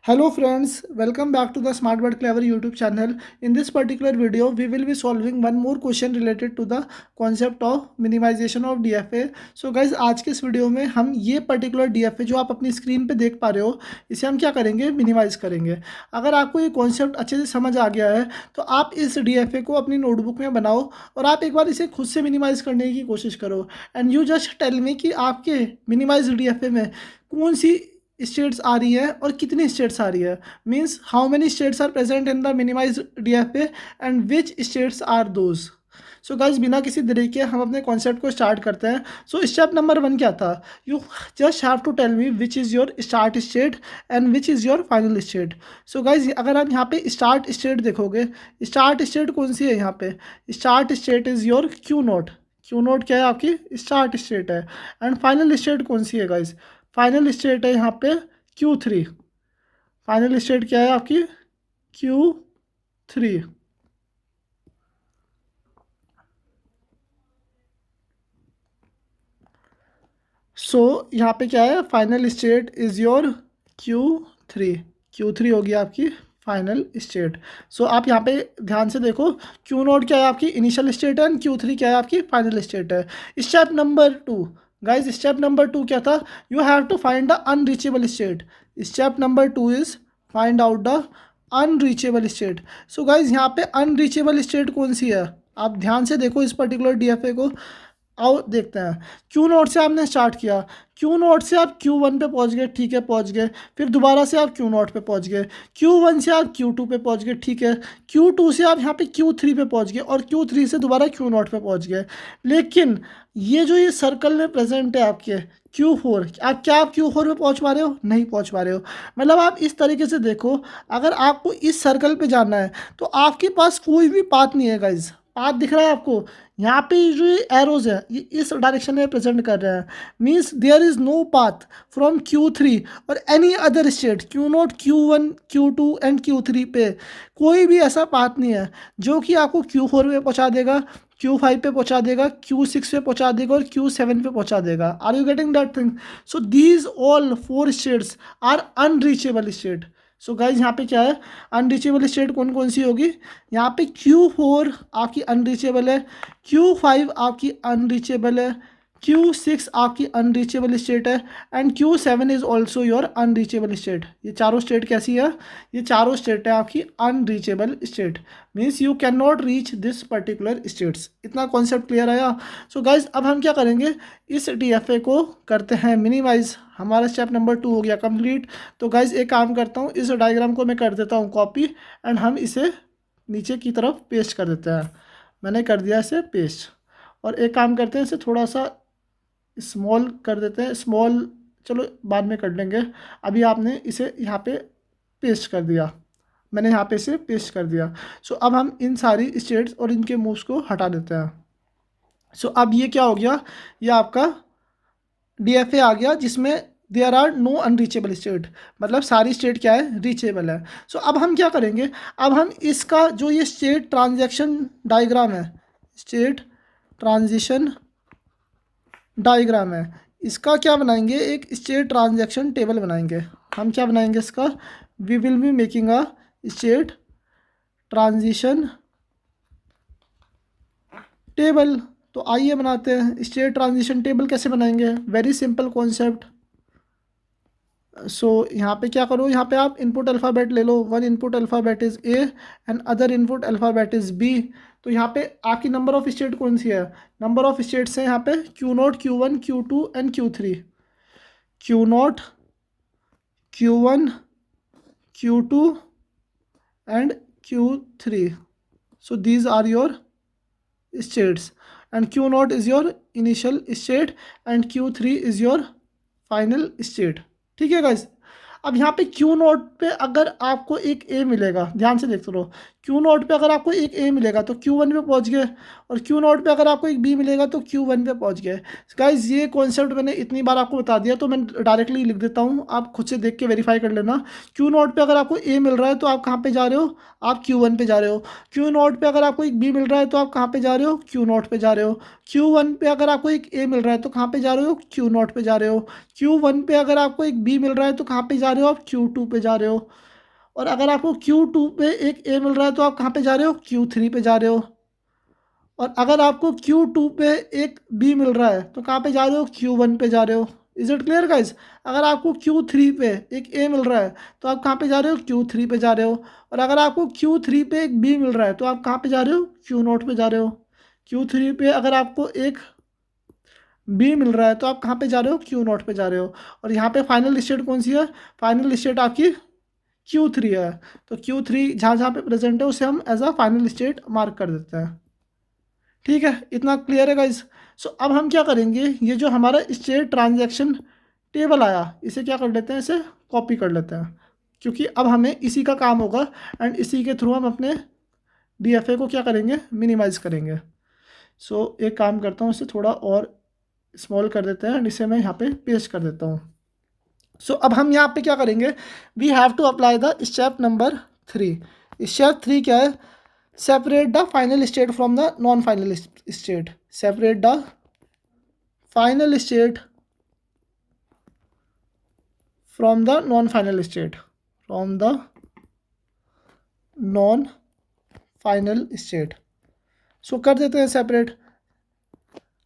Hello friends, welcome back to the Smart But Clever YouTube channel. In this particular video, we will be solving one more question related to the concept of minimization of DFA. So guys, आज के इस video में हम ये particular DFA जो आप अपनी screen पे देख पा रहे हो, इसे हम क्या करेंगे, मिनिमाइज करेंगे। अगर आपको ये कॉन्सेप्ट अच्छे से समझ आ गया है तो आप इस DFA को अपनी नोटबुक में बनाओ और आप एक बार इसे खुद से मिनिमाइज करने की कोशिश करो। And you just tell me कि आपके मिनिमाइज DFA में कौन सी स्टेट्स आ रही है और कितनी स्टेट्स आ रही है, means how many states are present in the minimise DFA and which states are those. So guys, बिना किसी देरी के हम अपने कॉन्सेप्ट को स्टार्ट करते हैं। सो स्टेप नंबर 1 क्या था? You just have to tell me which is your start state and which is your final state. So guys, अगर आप यहाँ पे स्टार्ट स्टेट देखोगे, स्टार्ट स्टेट कौन सी है? यहाँ पे start state is your Q not. Q not क्या है? आपकी स्टार्ट स्टेट है। एंड फाइनल स्टेट कौन सी है गाइज? फाइनल स्टेट है यहाँ पे Q3। फाइनल स्टेट क्या है आपकी? Q3। सो यहाँ पे क्या है? Final state is your Q3। Q3 होगी आपकी फाइनल स्टेट। सो आप यहाँ पे ध्यान से देखो, Q नोट क्या है? आपकी इनिशियल स्टेट है एंड Q3 क्या है? आपकी फाइनल स्टेट है। Step number 2 guys, step number 2 क्या था? You have to find the unreachable state. Step number 2 is find out the unreachable state. So guys, यहाँ पे अनरीचेबल स्टेट कौन सी है? आप ध्यान से देखो इस पर्टिकुलर DFA को। आओ देखते हैं। क्यू नोट से आपने स्टार्ट किया, क्यू नोट से आप Q1 पे पहुंच गए, ठीक है, पहुंच गए। फिर दोबारा से आप क्यू नोट पे पहुंच गए, Q1 से आप Q2 पे पहुंच गए, ठीक है। Q2 से आप यहाँ पे Q3 पे पहुंच गए और Q3 से दोबारा क्यू नोट पे पहुंच गए। लेकिन ये सर्कल में प्रेजेंट है आपके Q4, आप Q4 पे पहुंच पा रहे हो? नहीं पहुंच पा रहे हो। मतलब आप इस तरीके से देखो, अगर आपको इस सर्कल पे जाना है तो आपके पास कोई भी पाथ नहीं है गाइज। पाथ दिख रहा है आपको? यहाँ पे जो ये एरोज है ये इस डायरेक्शन में प्रेजेंट कर रहे हैं, means there is no path from Q3 और any other state, Q0, Q1, Q2 and Q3 पे कोई भी ऐसा पाथ नहीं है जो कि आपको Q4 पे पहुँचा देगा, Q5 पे पहुँचा देगा, Q6 पे पहुँचा देगा और Q7 पे पहुँचा देगा। Are you getting that thing? So these all 4 states are unreachable state. So guys, यहाँ पे क्या है? अनरीचेबल स्टेट कौन कौन सी होगी? यहाँ पे Q4 आपकी अनरीचेबल है, Q5 आपकी अनरीचेबल है, Q6 आपकी अनरीचेबल स्टेट है and Q7 is also your unreachable state. ये चारों स्टेट कैसी है? ये चारों स्टेट है आपकी unreachable state, means you can not reach this particular states. इतना कॉन्सेप्ट क्लियर आया? सो गाइज, अब हम क्या करेंगे? इस DFA को करते हैं मिनिमाइज। हमारा स्टेप नंबर 2 हो गया कंप्लीट। तो गाइज, एक काम करता हूँ, इस डायग्राम को मैं कर देता हूँ कॉपी एंड हम इसे नीचे की तरफ पेस्ट कर देते हैं। मैंने कर दिया इसे पेस्ट। और एक काम करते हैं, इसे थोड़ा सा स्मॉल कर देते हैं। स्मॉल चलो बाद में कर लेंगे, अभी आपने इसे यहाँ पे पेस्ट कर दिया। मैंने यहाँ पे इसे पेस्ट कर दिया। सो अब हम इन सारी स्टेट्स और इनके मूव्स को हटा देते हैं। सो अब ये क्या हो गया? ये आपका DFA आ गया जिसमें there are no unreachable state, मतलब सारी स्टेट क्या है? रीचेबल है। सो अब हम क्या करेंगे? अब हम इसका जो ये स्टेट ट्रांजैक्शन डायग्राम है, स्टेट ट्रांजिशन डायग्राम है, इसका क्या बनाएंगे? एक स्टेट ट्रांजैक्शन टेबल बनाएंगे। हम क्या बनाएंगे इसका? We will be making a state transition table. तो आइए बनाते हैं। स्टेट ट्रांजिशन टेबल कैसे बनाएंगे? Very simple concept. सो यहाँ पे क्या करो? यहाँ पे आप इनपुट अल्फ़ाबेट ले लो। One input alphabet is A and other input alphabet is B। तो यहाँ पे आपकी नंबर ऑफ स्टेट कौन सी है? नंबर ऑफ स्टेट्स हैं यहाँ पे Q0, Q1, Q2 and Q3। Q0, Q1, Q2 and Q3। So these are your states and Q0 is your initial state and Q3 is your final state। ठीक है guys? अब यहाँ पे Q0 पे अगर आपको एक A मिलेगा, ध्यान से देखते रहो, Q0 पे अगर आपको एक A मिलेगा तो Q1 पे पहुँच गए, और Q0 पे अगर आपको एक B मिलेगा तो Q1 पे पहुँच गए। गाइज, ये कॉन्सेप्ट मैंने इतनी बार आपको बता दिया तो मैं डायरेक्टली लिख देता हूँ, आप खुद से देख के वेरीफाई कर लेना। Q0 पे अगर आपको A मिल रहा है तो आप कहाँ पे जा रहे हो? आप Q1 पे जा रहे हो। Q0 पे अगर आपको एक B मिल रहा है तो आप कहाँ पे जा रहे हो? Q0 पे जा रहे हो। Q1 पे अगर आपको एक A मिल रहा है तो कहाँ पे जा रहे हो? Q0 पे जा रहे हो। Q1 पे अगर आपको एक B मिल रहा है तो कहाँ पे जा रहे रहे हो? आप Q2 पे जा रहे हो। और अगर आपको Q2 पे एक A मिल रहा है तो आप कहाँ पे जा रहे हो? Q3 पे जा रहे हो। और अगर आपको Q2 पे एक B मिल रहा है तो कहाँ पे जा रहे हो? Q1 पे जा रहे हो। Is it clear guys? अगर आपको Q3 पे एक A मिल रहा है तो आप कहाँ पे जा रहे हो? Q3 पे जा रहे हो। और अगर आपको Q3 पे एक B मिल रहा है तो आप कहाँ पे जा रहे हो? Q0 पे जा रहे हो। Q3 पे अगर आपको एक B मिल रहा है तो आप कहाँ पे जा रहे हो? Q0 पे जा रहे हो। और यहाँ पे फाइनल स्टेट कौन सी है? फाइनल स्टेट आपकी Q3 है। तो Q3 जहाँ जहाँ पे प्रेजेंट है उसे हम as a final state mark कर देते हैं। ठीक है, इतना क्लियर है गाइस? सो अब हम क्या करेंगे, ये जो हमारा स्टेट ट्रांजैक्शन टेबल आया इसे क्या कर लेते हैं, इसे कॉपी कर लेते हैं, क्योंकि अब हमें इसी का काम होगा एंड इसी के थ्रू हम अपने डीएफए को क्या करेंगे, मिनिमाइज करेंगे। सो एक काम करता हूँ, इसे थोड़ा और स्मॉल कर देते हैं एंड इसे मैं यहाँ पे पेस्ट कर देता हूँ। सो अब हम यहाँ पे क्या करेंगे, we have to apply the step number 3। Step 3 क्या है? Separate the final state from the non final state. Separate the final state from the non final state, from the non final state. So कर देते हैं separate.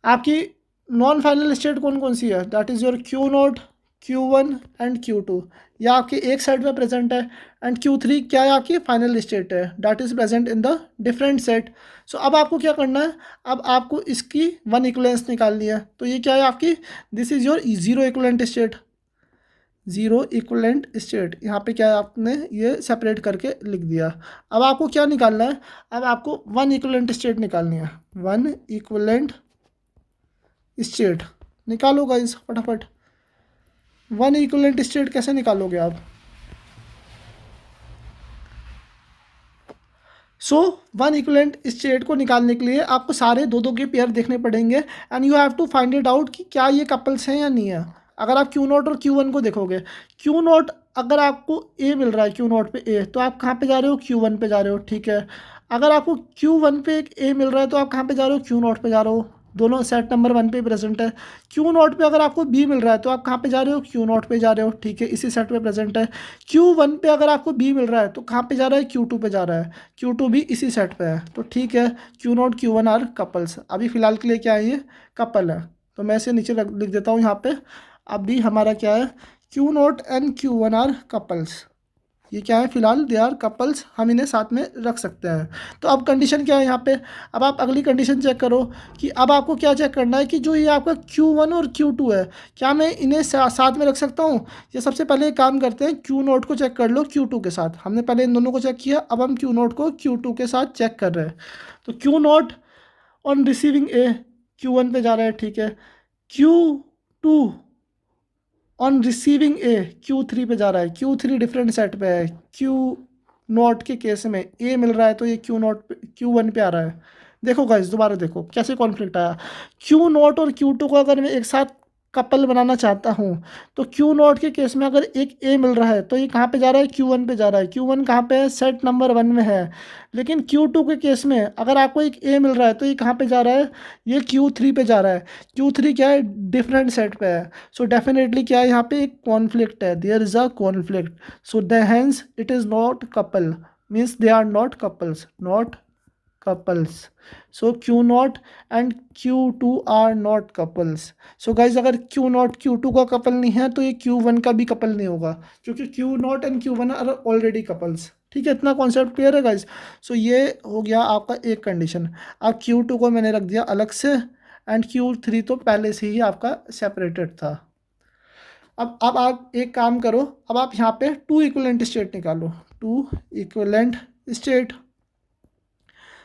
आपकी non final state कौन कौन सी है? That is your Q0, Q1 and Q2। यह आपके एक सेट में प्रेजेंट है। एंड Q3 क्या है? आपकी फाइनल स्टेट है, that is present in the different set. So अब आपको क्या करना है, अब आपको इसकी वन इक्वलेंस निकालनी है। तो ये क्या है आपकी, this is your zero equivalent state. Zero equivalent state यहाँ पे क्या है, आपने ये सेपरेट करके लिख दिया। अब आपको क्या निकालना है, अब आपको वन इक्वलेंट स्टेट निकालनी है। वन इक्वलेंट स्टेट निकालो गाइस फटाफट। वन इक्विवेलेंट स्टेट कैसे निकालोगे आप? सो वन इक्विवेलेंट स्टेट को निकालने के लिए आपको सारे दो दो के पेयर देखने पड़ेंगे and you have to find it out कि क्या ये कपल्स हैं या नहीं है। अगर आप Q0 और Q1 को देखोगे, Q0 अगर आपको A मिल रहा है Q0 पे A, तो आप कहाँ पे जा रहे हो? Q1 पे जा रहे हो। ठीक है, अगर आपको Q1 पे एक A मिल रहा है तो आप कहाँ पे जा रहे हो? Q0 पे जा रहे हो। दोनों सेट नंबर 1 पे प्रेजेंट है। Q0 पे अगर आपको B मिल रहा है तो आप कहाँ पे जा रहे हो? Q0 पे जा रहे हो। ठीक है, इसी सेट पे प्रेजेंट है। Q1 पे अगर आपको B मिल रहा है तो कहाँ पे जा रहा है? Q2 पे जा रहा है। Q2 भी इसी सेट पे है। तो ठीक है, Q0 Q1 आर कपल्स। अभी फिलहाल के लिए क्या है, ये कपल है। तो मैं इसे नीचे लिख देता हूँ यहाँ पे। अभी हमारा क्या है, Q0 and Q1 are couples. ये क्या है, फिलहाल दे आर कपल्स, हम इन्हें साथ में रख सकते हैं। तो अब कंडीशन क्या है यहाँ पे, अब आप अगली कंडीशन चेक करो कि अब आपको क्या चेक करना है कि जो ये आपका Q1 और Q2 है, क्या मैं इन्हें साथ में रख सकता हूँ? ये सबसे पहले एक काम करते हैं, Q0 को चेक कर लो Q2 के साथ। हमने पहले इन दोनों को चेक किया, अब हम Q0 को Q2 के साथ चेक कर रहे हैं। तो Q0 on receiving A Q1 पे जा रहा है। ठीक है, Q2 on receiving A Q3 पे जा रहा है। Q3 डिफरेंट सेट पे है। Q0 के केस में A मिल रहा है तो ये Q0 पे Q1 पे आ रहा है। देखो गाइस, दोबारा देखो कैसे कॉन्फ्लिक्ट आया। Q0 और Q2 को अगर मैं एक साथ कपल बनाना चाहता हूँ तो Q0 के केस में अगर एक A मिल रहा है तो ये कहाँ पे जा रहा है? Q1 पे जा रहा है। Q1 कहाँ पे है? सेट नंबर 1 में है। लेकिन Q2 के केस में अगर आपको एक A मिल रहा है तो ये कहाँ पे जा रहा है? ये Q3 पे जा रहा है। Q3 क्या है? डिफरेंट सेट पे है। सो डेफिनेटली क्या है, यहाँ पे एक कॉन्फ्लिक्ट है, there is a conflict. So the hence it is not couple, means they are not couples, not couples. So Q0 and Q2 are not couples. So guys, अगर Q0 Q2 का couple नहीं है तो ये Q1 का भी couple नहीं होगा, क्योंकि Q0 and Q1 are already couples. ठीक है, इतना कॉन्सेप्ट क्लियर है गाइज? सो ये हो गया आपका एक कंडीशन। अब Q2 को मैंने रख दिया अलग से एंड Q3 तो पहले से ही आपका सेपरेटेड था। अब आप एक काम करो, अब आप यहाँ पे टू इक्विवेलेंट स्टेट निकालो, two equivalent state.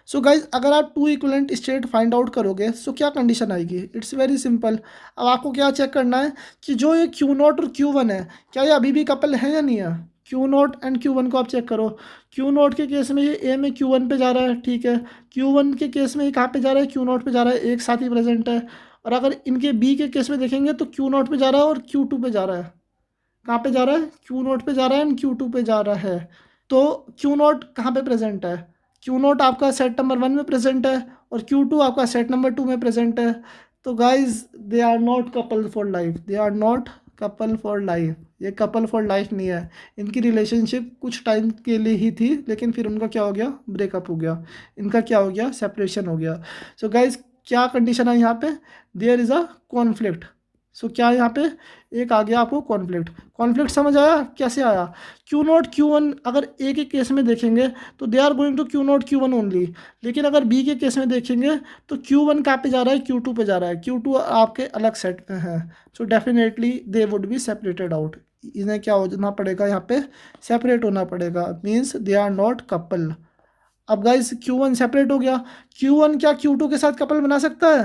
So guys, अगर आप two equivalent state find out करोगे सो क्या कंडीशन आएगी? It's very simple. अब आपको क्या चेक करना है कि जो ये Q0 और Q1 है, क्या ये अभी भी कपल है या नहीं है? Q0 एंड Q1 को आप चेक करो। Q0 के केस में ये A में Q1 पे जा रहा है। ठीक है, Q1 के केस में ये कहाँ पे जा रहा है? Q0 पे जा रहा है, एक साथ ही प्रेजेंट है। और अगर इनके B के केस में देखेंगे तो Q0 पे जा रहा है और Q2 पे जा रहा है। कहाँ पे जा रहा है? Q0 पे जा रहा है एंड Q2 पे जा रहा है। तो Q0 कहाँ पे प्रेजेंट है? Q0 आपका सेट नंबर 1 में प्रेजेंट है और Q2 आपका सेट नंबर 2 में प्रेजेंट है। तो guys, they are not couple for life, they are not couple for life. ये कपल फॉर लाइफ नहीं है। इनकी रिलेशनशिप कुछ टाइम के लिए ही थी, लेकिन फिर उनका क्या हो गया, ब्रेकअप हो गया, इनका क्या हो गया, सेपरेशन हो गया। सो गाइज क्या कंडीशन है यहाँ पे, देयर इज़ अ कॉन्फ्लिक्ट। सो क्या यहाँ पे एक आ गया आपको कॉन्फ्लिक्ट। कॉन्फ्लिक्ट समझ आया कैसे आया, क्यू नॉट क्यू वन अगर ए के केस में देखेंगे तो they are going to Q not Q one only, लेकिन अगर बी के केस में देखेंगे तो क्यू वन कहाँ पे जा रहा है, क्यू टू पे जा रहा है, क्यू टू आपके अलग सेट में है। So definitely they would be separated out. इन्हें क्या होना पड़ेगा, यहाँ पे सेपरेट होना पड़ेगा, means they are not couple. अब गाइस Q1 सेपरेट हो गया, Q1 क्या Q2 के साथ कपल बना सकता है,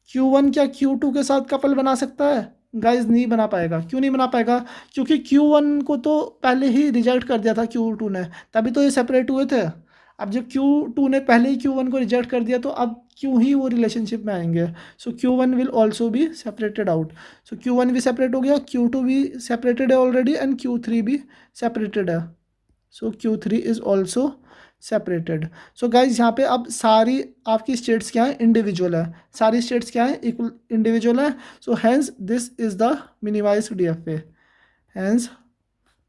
Q1 क्या Q2 के साथ कपल बना सकता है, गाइस नहीं बना पाएगा। क्यों नहीं बना पाएगा, क्योंकि Q1 को तो पहले ही रिजेक्ट कर दिया था Q2 ने, तभी तो ये सेपरेट हुए थे। अब जब Q2 ने पहले ही Q1 को रिजेक्ट कर दिया तो अब क्यों ही वो रिलेशनशिप में आएंगे। सो Q1 will also be separated out. So Q1 भी सेपरेट हो गया, Q2 भी सेपरेटेड है ऑलरेडी, एंड Q3 भी सेपरेटेड है। सो Q3 is also separated. So guys यहाँ पे अब सारी आपकी स्टेट्स क्या है, इंडिविजुअल है, सारी स्टेट्स क्या है, इक्वल इंडिविजुअल है। So hence this is the minimised DFA, hence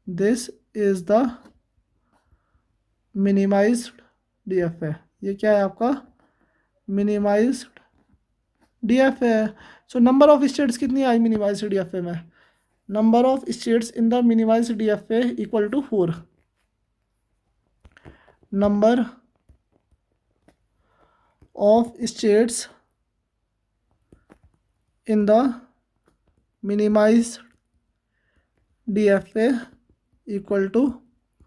this is the minimised DFA. ये क्या है आपका मिनिमाइज्ड डीएफए है। सो नंबर ऑफ स्टेट्स कितनी आई मिनिमाइज्ड डीएफए में, number of states in the minimised DFA equal to 4। number of states in the minimized DFA equal to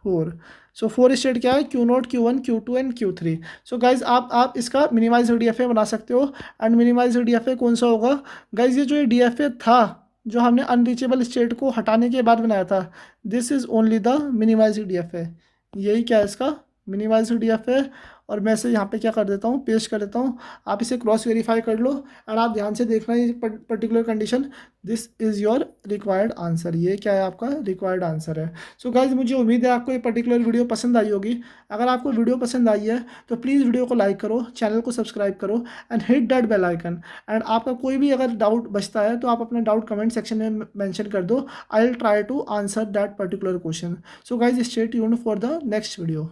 4। So 4 state क्या है, Q0, Q1, Q2 and Q3। So guys आप इसका minimise DFA बना सकते हो। And minimise DFA कौन सा होगा गाइज, ये जो ये DFA था जो हमने अनरीचेबल स्टेट को हटाने के बाद बनाया था, this is only the minimise DFA। यही क्या है इसका मिनिमाइज DFA। और मैं इसे यहाँ पे क्या कर देता हूँ, पेस्ट कर देता हूँ, आप इसे क्रॉस वेरीफाई कर लो। एंड आप ध्यान से देखना ये particular condition, this is your required answer. ये क्या है आपका रिक्वायर्ड आंसर है। सो गाइज मुझे उम्मीद है आपको ये पर्टिकुलर वीडियो पसंद आई होगी। अगर आपको वीडियो पसंद आई है तो प्लीज़ वीडियो को लाइक करो, चैनल को सब्सक्राइब करो and hit that bell icon. And आपका कोई भी अगर डाउट बचता है तो आप अपना डाउट कमेंट सेक्शन में मेंशन कर दो, I will try to answer that particular question. So guys stay tuned for the next video.